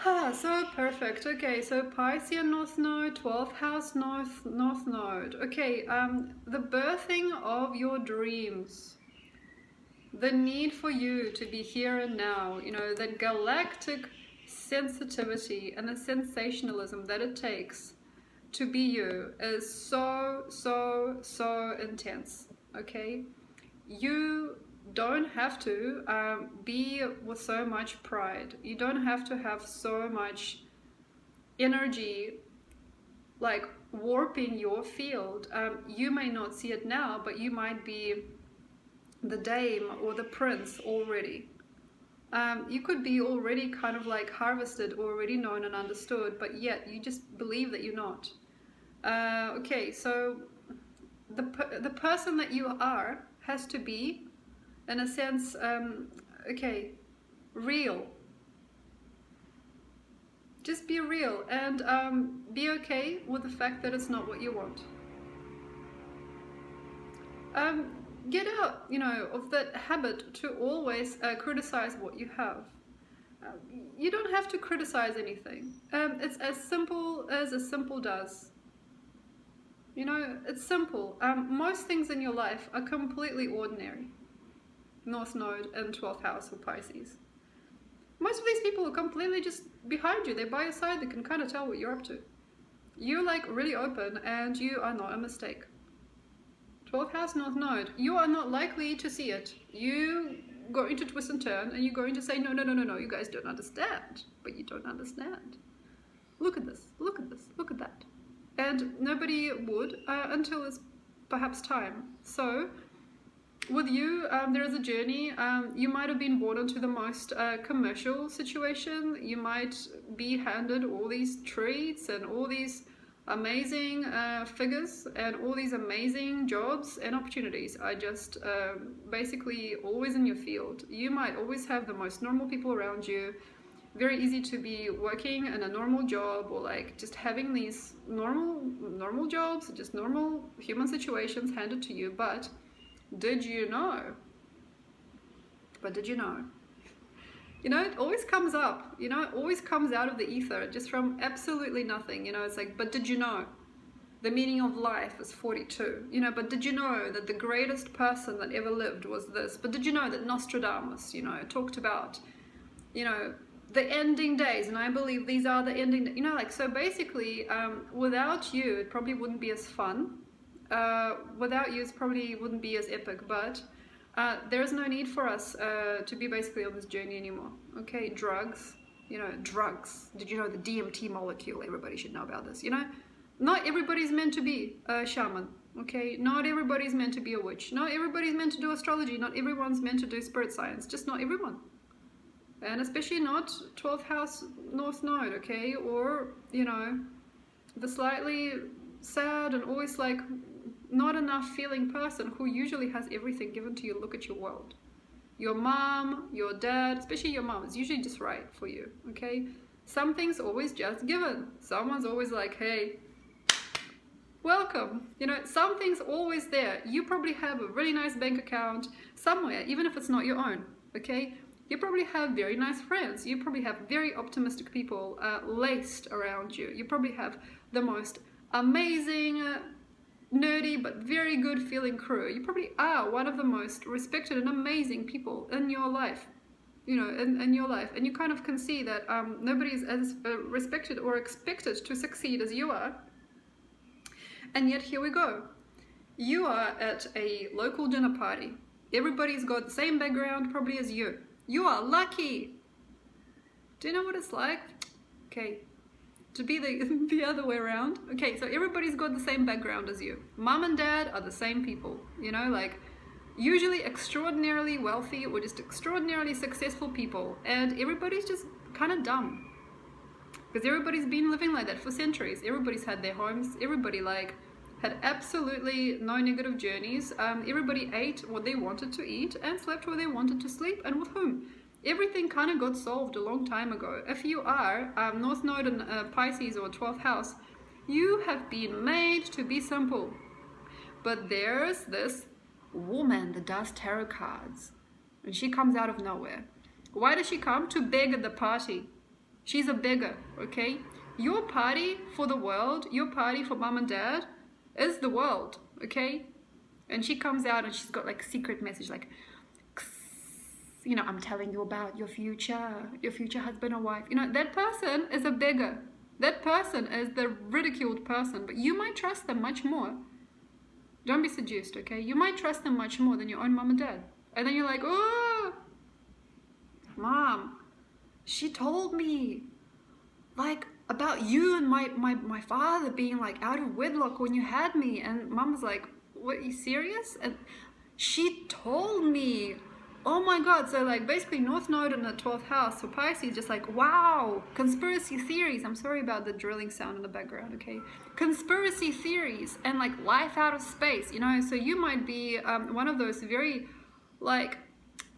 Ah, so perfect. Okay, so Piscean North Node, 12th house North Node. Okay, the birthing of your dreams. The need for you to be here and now, the galactic sensitivity and the sensationalism that it takes to be you is so, so, so intense. Okay? You don't have to be with so much pride. You don't have to have so much energy like warping your field. You may not see it now, but you might be the dame or the prince already. You could be already kind of like harvested, already known and understood, but yet you just believe that you're not. Okay, so the person that you are has to be, in a sense, okay, real. Just be real and be okay with the fact that it's not what you want. Get out, of that habit to always criticize what you have. You don't have to criticize anything. It's as simple as a simple does. It's simple. Most things in your life are completely ordinary. North Node and 12th house of Pisces. Most of these people are completely just behind you. They're by your side. They can kind of tell what you're up to. You're like really open and you are not a mistake. 12th house North Node, you are not likely to see it. You going to twist and turn and you're going to say, no, you guys don't understand. But you don't understand. Look at this, look at this, look at that. And nobody would until it's perhaps time. So with you, there is a journey. You might have been born into the most commercial situation. You might be handed all these treats and all these amazing figures and all these amazing jobs and opportunities are just basically always in your field. You might always have the most normal people around you. Very easy to be working in a normal job or like just having these normal jobs, just normal human situations handed to you. But did you know? It always comes up, it always comes out of the ether, just from absolutely nothing. It's like, but did you know? The meaning of life is 42. But did you know that the greatest person that ever lived was this? But did you know that Nostradamus, talked about, the ending days, and I believe these are the ending, so basically, without you, it probably wouldn't be as fun. Without you, it probably wouldn't be as epic, but there is no need for us to be basically on this journey anymore. Okay, drugs. Drugs. Did you know the DMT molecule? Everybody should know about this. Not everybody's meant to be a shaman. Okay, not everybody's meant to be a witch. Not everybody's meant to do astrology. Not everyone's meant to do spirit science. Just not everyone. And especially not 12th house North Node, okay? Or, the slightly sad and always like not enough feeling person who usually has everything given to you. Look at your world. Your mom, your dad, especially your mom, is usually just right for you, okay? Something's always just given. Someone's always like, hey, welcome. Something's always there. You probably have a really nice bank account somewhere, even if it's not your own, okay? You probably have very nice friends. You probably have very optimistic people laced around you. You probably have the most amazing, nerdy, but very good feeling crew. You probably are one of the most respected and amazing people in your life. In your life. And you kind of can see that nobody is as respected or expected to succeed as you are. And yet here we go. You are at a local dinner party. Everybody's got the same background probably as you. You are lucky. Do you know what it's like? Okay, to be the other way around. Okay, so everybody's got the same background as you. Mom and dad are the same people, usually extraordinarily wealthy or just extraordinarily successful people, and everybody's just kind of dumb. Because everybody's been living like that for centuries. Everybody's had their homes. Everybody had absolutely no negative journeys. Everybody ate what they wanted to eat and slept where they wanted to sleep, and with whom. Everything kind of got solved a long time ago. If you are North Node in Pisces or 12th house, you have been made to be simple. But there's this woman that does tarot cards, and she comes out of nowhere. Why does she come? To beg at the party. She's a beggar, okay? Your party for the world, your party for mom and dad is the world, okay? And she comes out and she's got like a secret message like, you know, I'm telling you about your future husband or wife. You know, that person is a beggar. That person is the ridiculed person, but you might trust them much more. Don't be seduced, okay? You might trust them much more than your own mom and dad. And then you're like, oh, mom, she told me like about you and my father being like out of wedlock when you had me. And mom was like, what, are you serious? And she told me, oh my god. So like basically North Node in the 12th house for Pisces, just like, wow, conspiracy theories. I'm sorry about the drilling sound in the background, okay? Conspiracy theories and like life out of space, you know. So you might be one of those very like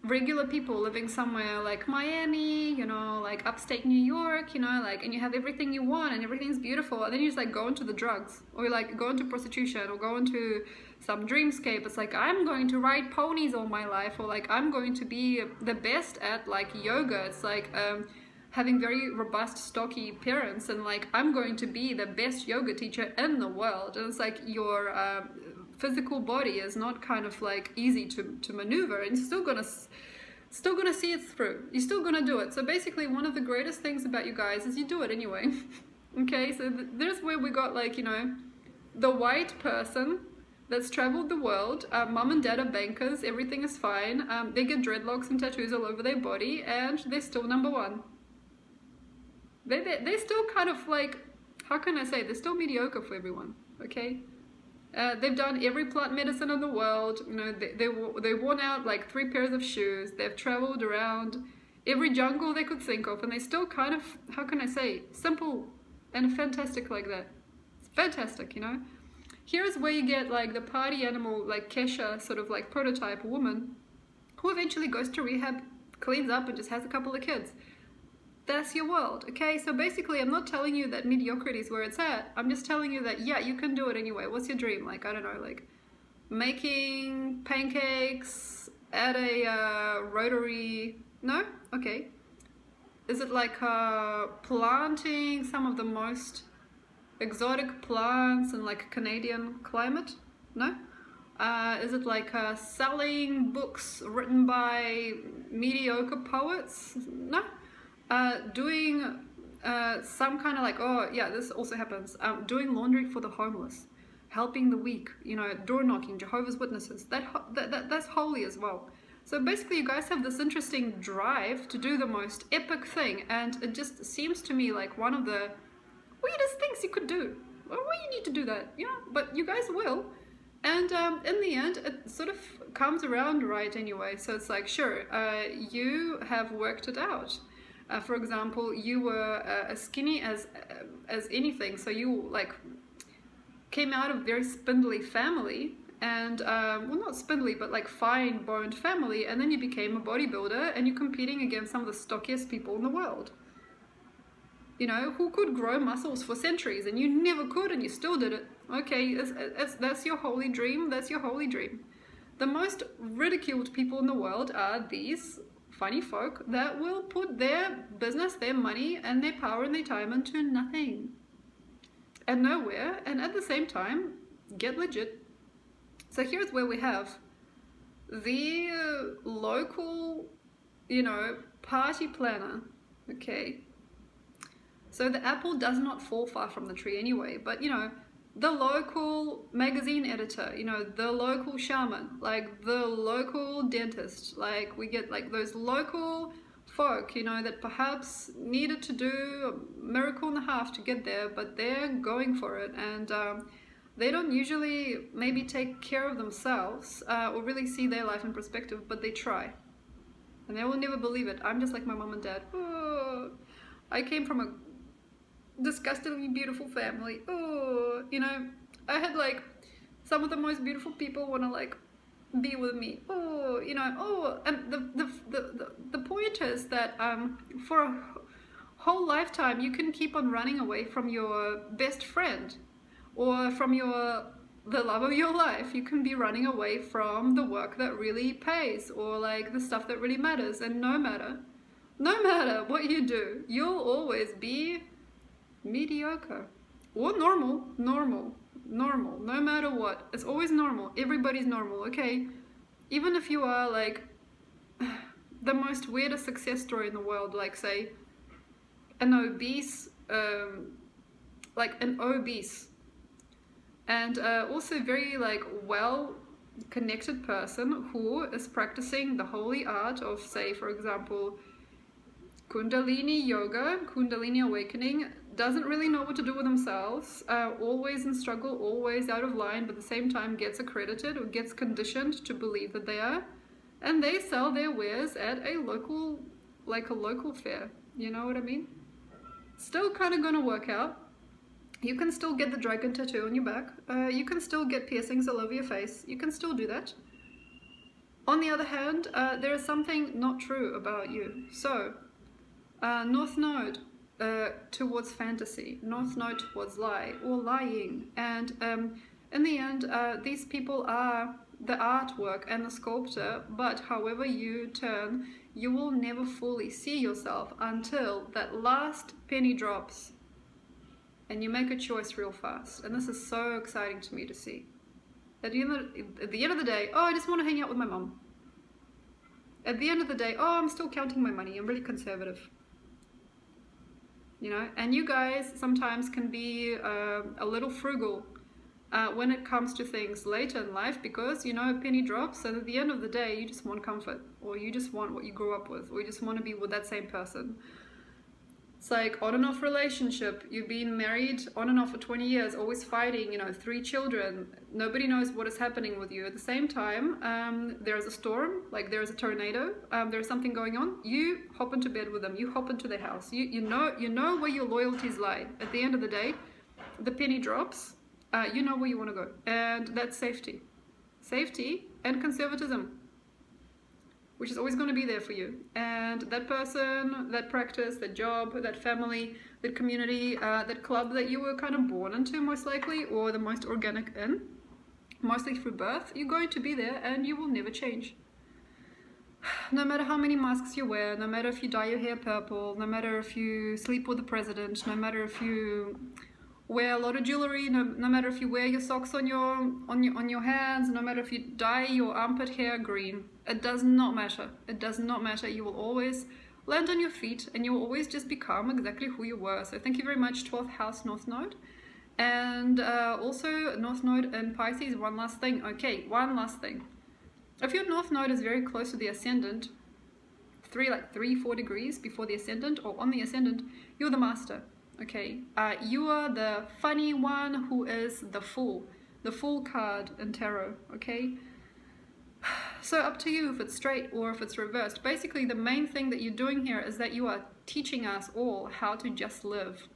regular people living somewhere like Miami, you know, like upstate New York, you know, like, and you have everything you want and everything's beautiful, and then you just like go into the drugs, or like go into prostitution, or go into some dreamscape. It's like, I'm going to ride ponies all my life, or like I'm going to be the best at like yoga. It's like having very robust, stocky parents, and like I'm going to be the best yoga teacher in the world. And it's like your physical body is not kind of like easy to maneuver, and you're still gonna see it through. You're still gonna do it. So basically, one of the greatest things about you guys is you do it anyway. Okay, so there's where we got like, you know, the white person that's traveled the world. Mom and dad are bankers. Everything is fine. They get dreadlocks and tattoos all over their body, and they're still number one. They're still kind of like, how can I say? They're still mediocre for everyone. Okay. They've done every plant medicine in the world. You know, they've worn out like 3 pairs of shoes. They've traveled around every jungle they could think of, and they still kind of, how can I say, simple and fantastic like that. It's fantastic, you know. Here's where you get like the party animal, like Kesha, sort of like prototype woman, who eventually goes to rehab, cleans up, and just has a couple of kids. That's your world, okay? So basically, I'm not telling you that mediocrity is where it's at. I'm just telling you that, yeah, you can do it anyway. What's your dream? Like, I don't know, like making pancakes at a rotary... No? Okay. Is it like planting some of the most exotic plants in like a Canadian climate? No? Is it like selling books written by mediocre poets? No? Doing some kind of like, oh yeah, this also happens, doing laundry for the homeless, helping the weak, you know, door knocking, Jehovah's Witnesses, that's holy as well. So basically you guys have this interesting drive to do the most epic thing, and it just seems to me like one of the weirdest things you could do. Well, why you need to do that, you know, but you guys will. And in the end, it sort of comes around right anyway. So it's like, sure, you have worked it out. For example, you were as skinny as anything, so you like came out of a very spindly family, and well, not spindly, but like fine boned family, and then you became a bodybuilder, and you're competing against some of the stockiest people in the world. You know, who could grow muscles for centuries, and you never could, and you still did it. Okay, that's your holy dream. That's your holy dream. The most ridiculed people in the world are these funny folk that will put their business, their money, and their power and their time into nothing and nowhere, and at the same time get legit. So here's where we have the local, you know, party planner. Okay, so the apple does not fall far from the tree anyway, but you know, the local magazine editor, you know, the local shaman, like the local dentist, like we get like those local folk, you know, that perhaps needed to do a miracle and a half to get there, but they're going for it, and they don't usually maybe take care of themselves or really see their life in perspective, but they try, and they will never believe it. I'm just like my mom and dad. Oh, I came from a disgustingly beautiful family. Oh, you know, I had like some of the most beautiful people want to like be with me. Oh, you know. Oh, and the point is that for a whole lifetime you can keep on running away from your best friend or from the love of your life. You can be running away from the work that really pays, or like the stuff that really matters, and no No matter what you do, you'll always be mediocre or normal, no matter what. It's always normal. Everybody's normal, okay? Even if you are like the most weirdest success story in the world, like say an obese, and also very like well connected person who is practicing the holy art of, say, for example, Kundalini yoga, Kundalini awakening, doesn't really know what to do with themselves, always in struggle, always out of line, but at the same time gets accredited or gets conditioned to believe that they are, and they sell their wares at a local fair. You know what I mean? Still kind of gonna work out. You can still get the dragon tattoo on your back. You can still get piercings all over your face. You can still do that. On the other hand, there is something not true about you. So, North Node towards fantasy, North Node towards lie or lying. And in the end, these people are the artwork and the sculptor, but however you turn, you will never fully see yourself until that last penny drops and you make a choice real fast. And this is so exciting to me to see. At the end of the day, oh, I just want to hang out with my mom. At the end of the day, oh, I'm still counting my money. I'm really conservative. You know, and you guys sometimes can be a little frugal when it comes to things later in life, because, you know, a penny drops, and at the end of the day, you just want comfort, or you just want what you grew up with, or you just want to be with that same person. It's like on and off relationship. You've been married on and off for 20 years, always fighting, you know, 3 children. Nobody knows what is happening with you. At the same time, there's a storm, like there's a tornado, there's something going on. You hop into bed with them. You hop into their house. You know where your loyalties lie. At the end of the day, the penny drops. You know where you want to go. And that's safety. Safety and conservatism, which is always going to be there for you. And that person, that practice, that job, that family, that community, that club that you were kind of born into most likely, or the most organic in, mostly through birth, you're going to be there and you will never change. No matter how many masks you wear, no matter if you dye your hair purple, no matter if you sleep with the president, no matter if you wear a lot of jewelry, no matter if you wear your socks on your hands, no matter if you dye your armpit hair green, it does not matter. It does not matter. You will always land on your feet and you will always just become exactly who you were. So thank you very much, 12th house North Node. And also North Node in Pisces, one last thing. Okay, one last thing. If your North Node is very close to the Ascendant, 3-4 degrees before the Ascendant or on the Ascendant, you're the master. Okay, you are the funny one who is the Fool card in tarot, okay? So up to you if it's straight or if it's reversed. Basically, the main thing that you're doing here is that you are teaching us all how to just live.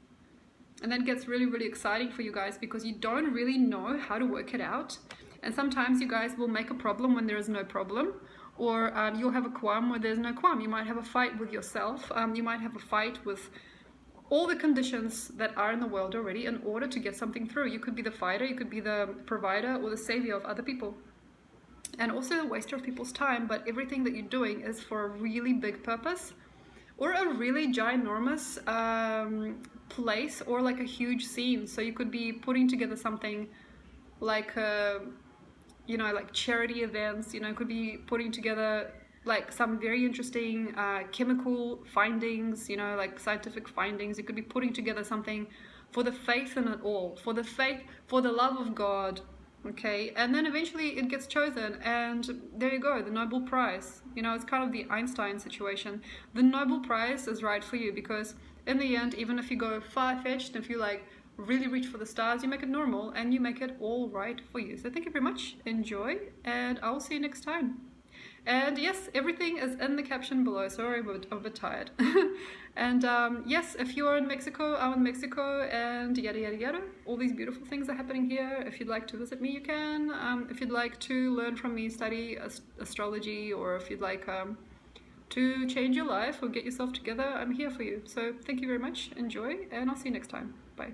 And that gets really, really exciting for you guys because you don't really know how to work it out. And sometimes you guys will make a problem when there is no problem, or you'll have a qualm where there's no qualm. You might have a fight with yourself. You might have a fight with all the conditions that are in the world already in order to get something through. You could be the fighter, you could be the provider or the savior of other people. And also a waster of people's time, but everything that you're doing is for a really big purpose or a really ginormous place or like a huge scene. So you could be putting together something like, you know, like charity events, you know, could be putting together like some very interesting chemical findings, you know, like scientific findings. You could be putting together something for the faith in it all, for the faith, for the love of God, okay? And then eventually it gets chosen, and there you go, the Nobel Prize. You know, it's kind of the Einstein situation. The Nobel Prize is right for you because in the end, even if you go far-fetched, if you like really reach for the stars, you make it normal and you make it all right for you. So thank you very much, enjoy, and I will see you next time. And yes, everything is in the caption below. Sorry, I'm a bit tired. And yes, if you're in Mexico, I'm in Mexico, and yada yada yada. All these beautiful things are happening here. If you'd like to visit me, you can. If you'd like to learn from me, study astrology, or if you'd like to change your life or get yourself together, I'm here for you. So thank you very much. Enjoy, and I'll see you next time. Bye.